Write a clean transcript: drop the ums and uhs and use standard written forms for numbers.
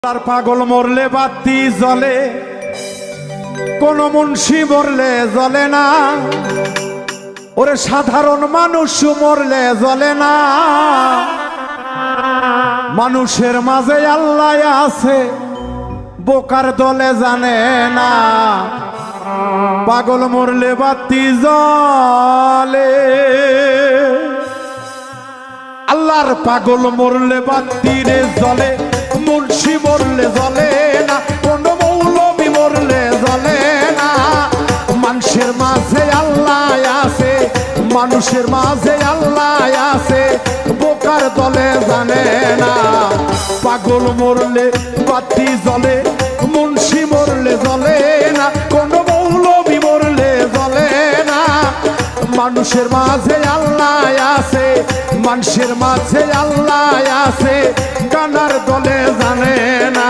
তার পাগল মরলে বাতি জ্বলে, কোন মুন্সি মরলে জ্বলে না। ওরে সাধারণ মানুষ মরলে জ্বলে না। মানুষের মাঝে আল্লাহ আছে, বোকার দলে জানে না। পাগল মরলে বাতি জ্বলে, আল্লাহর পাগল মরলে বাতি রে জ্বলে। মুন্সি মরলে জ্বলে না, কোন মৌলবি মরলে জ্বলে না। মানুষের মাঝে আল্লাহ আছে, মানুষের মাঝে আল্লাহ আছে, বোকার দলে জানে না। পাগল মরলে বাতি জ্বলে, মুন্সি মরলে জ্বলে না, কোন মৌলবি মরলে জ্বলে না। মানুষের মাঝে আল্লাহ আছে, মানুষের মাঝে আল্লাহ আছে, কানার দলে জানে না।